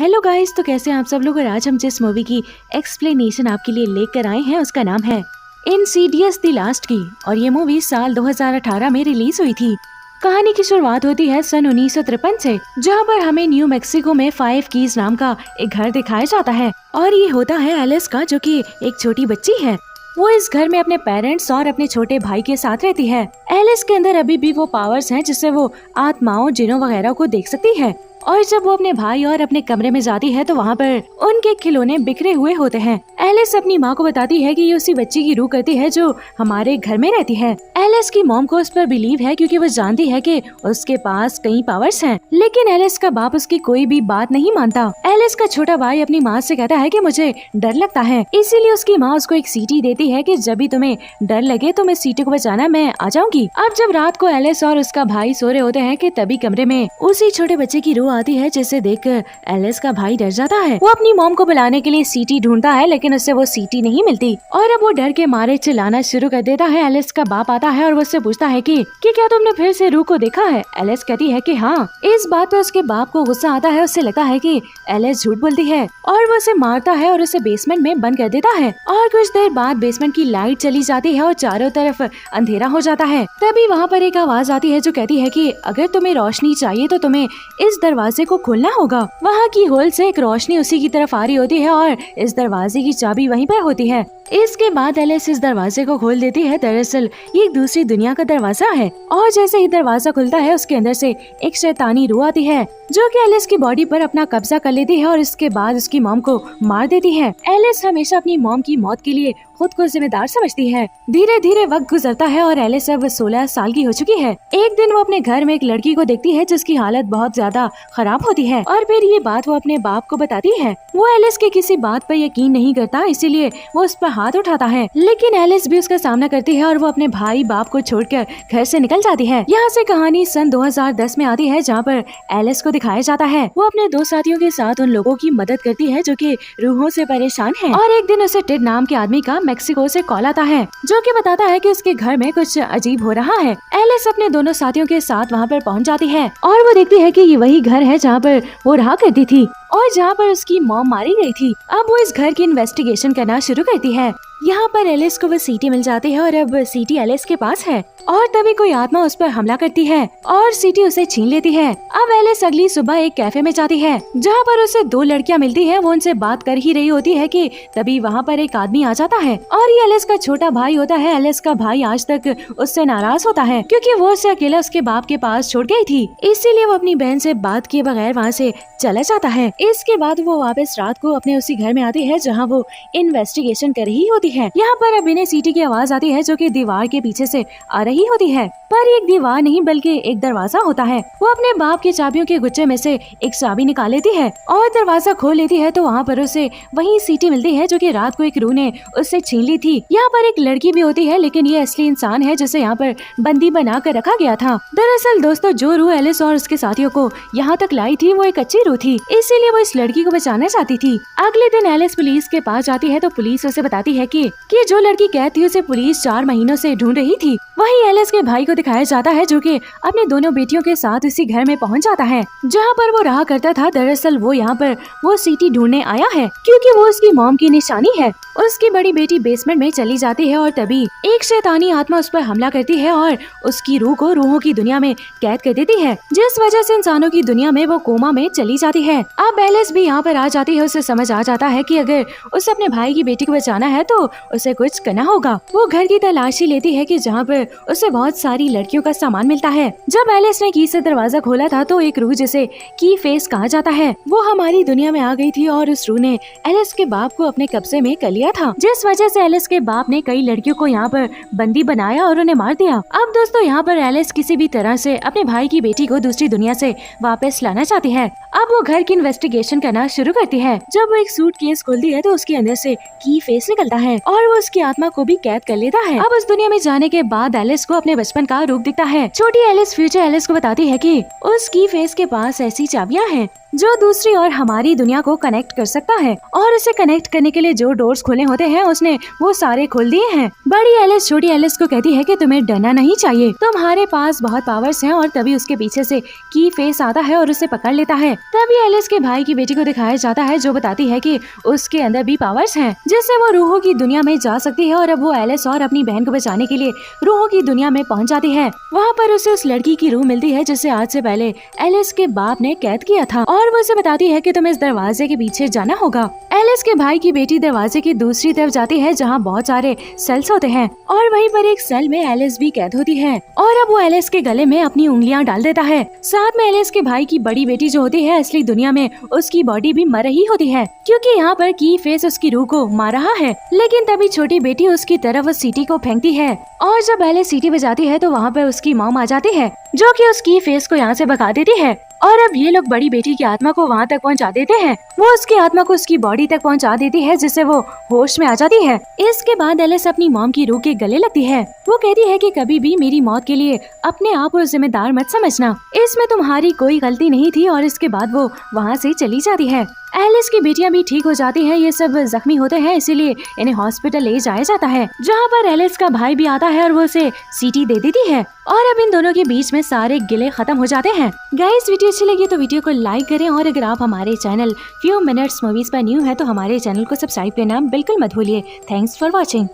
Hello guys, तो कैसे हैं आप सब लोग। और आज हम जिस मूवी की एक्सप्लेनेशन आपके लिए लेकर आए हैं उसका नाम है इनसीडियस द लास्ट की। और ये मूवी साल 2018 में रिलीज हुई थी। कहानी की शुरुआत होती है सन 1953 से, जहाँ पर हमें न्यू मैक्सिको में 5 कीज नाम का एक घर दिखाया जाता है। और ये होता है एलिस का, जो कि एक छोटी बच्ची है। वो इस घर में अपने पेरेंट्स और अपने छोटे भाई के साथ रहती है। एलिस के अंदर अभी भी वो पावर्स हैं जिससे वो आत्माओं, जिनों वगैरह को देख सकती है। और जब वो अपने भाई और अपने कमरे में जाती है तो वहाँ पर उनके खिलौने बिखरे हुए होते हैं। एलिस अपनी माँ को बताती है कि ये उसी बच्ची की रूह करती है जो हमारे घर में रहती है। एलिस की मॉम को उस पर बिलीव है क्योंकि वो जानती है कि उसके पास कई पावर्स हैं। लेकिन एलिस का बाप उसकी कोई भी बात नहीं मानता। एलिस का छोटा भाई अपनी माँ से कहता है कि मुझे डर लगता है, इसीलिए उसकी माँ उसको एक सीटी देती है कि जब भी तुम्हें डर लगे तो मैं सीटी को बचाना, मैं आ जाऊंगी। अब जब रात को एलिस और उसका भाई सो रहे होते हैं कि तभी कमरे में उसी छोटे बच्चे की रूह आती है, जिसे देखकर एलिस का भाई डर जाता है। वो अपनी मॉम को बुलाने के लिए सीटी ढूंढता है, लेकिन उससे वो सीटी नहीं मिलती और अब वो डर के मारे चिल्लाना शुरू कर देता है। एलिस का बाप आता है और वो उससे पूछता है कि क्या तुमने फिर से रूह को देखा है। एलिस कहती है कि हाँ। इस बात पर उसके बाप को गुस्सा आता है। उससे लगता है कि एलिस झूठ बोलती है और वो उसे मारता है और उसे बेसमेंट में बंद कर देता है। और कुछ देर बाद बेसमेंट की लाइट चली जाती है और चारों तरफ अंधेरा हो जाता है। तभी वहाँ पर एक आवाज आती है जो कहती है कि अगर तुम्हें रोशनी चाहिए तो तुम्हें इस दरवाजे को खोलना होगा। वहाँ की होल से एक रोशनी उसी की तरफ आ रही होती है और इस दरवाजे की चाबी वहीं पर होती है। इसके बाद एलिस इस दरवाजे को खोल देती है। दरअसल ये एक दूसरी दुनिया का दरवाजा है और जैसे ही दरवाजा खुलता है उसके अंदर से एक शैतानी रूह आती है जो कि एलिस की बॉडी पर अपना कब्जा कर लेती है और इसके बाद उसकी मॉम को मार देती है। एलिस हमेशा अपनी मॉम की मौत के लिए खुद को जिम्मेदार समझती है। धीरे धीरे वक्त गुजरता है और एलिस अब 16 साल की हो चुकी है। एक दिन वो अपने घर में एक लड़की को देखती है जिसकी हालत बहुत ज्यादा खराब होती है और फिर ये बात वो अपने बाप को बताती है। वो एलिस के किसी बात पर यकीन नहीं करता, इसीलिए वो उस पर हाथ उठाता है। लेकिन एलिस भी उसका सामना करती है और वो अपने भाई बाप को छोड़कर घर से निकल जाती है। यहाँ से कहानी सन 2010 में आती है, जहाँ पर एलिस को दिखाया जाता है वो अपने 2 साथियों के साथ उन लोगों की मदद करती है जो कि रूहों से परेशान हैं। और एक दिन उसे टेड नाम के आदमी का मेक्सिको से कॉल आता है जो कि बताता है कि उसके घर में कुछ अजीब हो रहा है। एलिस अपने दोनों साथियों के साथ वहाँ पर पहुँच जाती है और वो देखती है कि ये वही घर है जहाँ पर वो रहा करती थी और जहाँ पर उसकी मॉम मारी गई थी। अब वो इस घर की इन्वेस्टिगेशन करना शुरू करती है। यहाँ पर एलिस को वो सीटी मिल जाती है और अब सीटी एलिस के पास है और तभी कोई आत्मा उस पर हमला करती है और सीटी उसे छीन लेती है। अब एलिस अगली सुबह एक कैफे में जाती है जहाँ पर उसे 2 लड़कियाँ मिलती है। वो उनसे बात कर ही रही होती है कि तभी वहाँ पर एक आदमी आ जाता है और ये एलिस का छोटा भाई होता है। एलिस का भाई आज तक उससे नाराज होता है क्योंकि वो उसे अकेला उसके बाप के पास छोड़ गई थी, इसीलिए वो अपनी बहन से बात किए बगैर वहाँ से चला जाता है। इसके बाद वो वापस रात को अपने उसी घर में आती है जहाँ वो इन्वेस्टिगेशन कर रही होती है। यहाँ पर अब इन्हें सीटी की आवाज आती है जो कि दीवार के पीछे से आ रही होती है, पर एक दीवार नहीं बल्कि एक दरवाजा होता है। वो अपने बाप की चाबियों के गुच्छे में से एक चाबी निकाल लेती है और दरवाजा खोल लेती है तो वहाँ पर उसे वही सीटी मिलती है जो कि रात को एक रूह ने उससे छीन ली थी। यहाँ पर एक लड़की भी होती है, लेकिन ये असली इंसान है जिसे यहाँ पर बंदी बना कर रखा गया था। दरअसल दोस्तों, जो रूह एलिस और उसके साथियों को यहाँ तक लाई थी वो एक अच्छी रूह थी, इसीलिए वो इस लड़की को बचाना चाहती थी। अगले दिन एलिस पुलिस के पास जाती है तो पुलिस उसे बताती है कि जो लड़की कैद थी उसे पुलिस 4 महीनों से ढूंढ रही थी। वहीं एलिस के भाई को दिखाया जाता है जो कि अपने दोनों बेटियों के साथ उसी घर में पहुंच जाता है जहां पर वो रहा करता था। दरअसल वो यहाँ पर वो सीटी ढूंढने आया है क्योंकि वो उसकी मॉम की निशानी है। उसकी बड़ी बेटी बेसमेंट में चली जाती है और तभी एक शैतानी आत्मा उस पर हमला करती है और उसकी रूह को रूहों की दुनिया में कैद कर देती है, जिस वजह से इंसानों की दुनिया में वो कोमा में चली जाती है। अब एलिस भी यहाँ पर आ जाती है। उसे समझ आ जाता है कि अगर उसे अपने भाई की बेटी को बचाना है तो उसे कुछ करना होगा। वो घर की तलाशी लेती है कि जहाँ पर उसे बहुत सारी लड़कियों का सामान मिलता है। जब एलिस ने की से दरवाजा खोला था तो एक रूह जिसे की फेस कहा जाता है वो हमारी दुनिया में आ गई थी और उस रूह ने एलिस के बाप को अपने कब्जे में कर लिया था, जिस वजह से एलिस के बाप ने कई लड़कियों को यहाँ पर बंदी बनाया और उन्हें मार दिया। अब दोस्तों, यहाँ पर एलिस किसी भी तरह से अपने भाई की बेटी को दूसरी दुनिया से वापस लाना चाहती है। अब वो घर की इन्वेस्टिगेशन करना शुरू करती है। जब वो एक सूटकेस खोलती है तो उसके अंदर से की फेस निकलता है और वो उसकी आत्मा को भी कैद कर लेता है। अब उस दुनिया में जाने के बाद एलिस को अपने बचपन का रूप दिखता है। छोटी एलिस फ्यूचर एलिस को बताती है कि उसकी फेस के पास ऐसी चाबियां हैं जो दूसरी और हमारी दुनिया को कनेक्ट कर सकता है, और उसे कनेक्ट करने के लिए जो डोर्स खोले होते हैं उसने वो सारे खोल दिए हैं। बड़ी एलिस छोटी एलिस को कहती है कि तुम्हें डरना नहीं चाहिए, तुम्हारे पास बहुत पावर्स हैं। और तभी उसके पीछे से की फेस आता है और उसे पकड़ लेता है। तभी एलिस के भाई की बेटी को दिखाया जाता है जो बताती है कि उसके अंदर भी पावर्स हैं, जिससे वो रूहों की दुनिया में जा सकती है। और अब वो एलिस और अपनी बहन को बचाने के लिए रूहों की दुनिया में पहुंच जाती है। वहाँ पर उसे उस लड़की की रूह मिलती है जिसे आज से पहले एलिस के बाप ने कैद किया था, और वो उसे बताती है कि तुम्हें इस दरवाजे के पीछे जाना होगा। एलिस के भाई की बेटी दरवाजे की दूसरी तरफ जाती है जहाँ बहुत सारे सेल्स होते हैं, और वहीं पर एक सेल में एलिस भी कैद होती है। और अब वो एलिस के गले में अपनी उंगलियां डाल देता है। साथ में एलिस के भाई की बड़ी बेटी जो होती है असली दुनिया में उसकी बॉडी भी मर रही होती है, क्योंकि यहाँ पर की फेस उसकी रूह को मार रहा है। लेकिन तभी छोटी बेटी उसकी तरफ उस सीटी को फेंकती है, और जब एलिस सीटी बजाती है तो वहाँ पर उसकी मॉम आ जाती है जो कि उसकी फेस को यहाँ से भगा देती है। और अब ये लोग बड़ी बेटी की आत्मा को वहाँ तक पहुँचा देते हैं। वो उसकी आत्मा को उसकी बॉडी तक पहुँचा देती है जिससे वो होश में आ जाती है। इसके बाद एलिस अपनी मॉम की रूह के गले लगती है। वो कहती है कि कभी भी मेरी मौत के लिए अपने आप को जिम्मेदार मत समझना, इसमें तुम्हारी कोई गलती नहीं थी। और इसके बाद वो वहाँ से चली जाती है। एलिस की बेटियां भी ठीक हो जाती हैं। ये सब जख्मी होते हैं, इसीलिए इन्हें हॉस्पिटल ले जाया जाता है, जहाँ पर एलिस का भाई भी आता है और वो उसे सीटी दे देती है। और अब इन दोनों के बीच में सारे गिले खत्म हो जाते हैं। गाइस, वीडियो अच्छी लगी तो वीडियो को लाइक करें, और अगर आप हमारे चैनल फ्यू मिनट्स मूवीज पर न्यू है तो हमारे चैनल को सब्सक्राइब करना बिल्कुल मत भूलिए। Thanks for watching.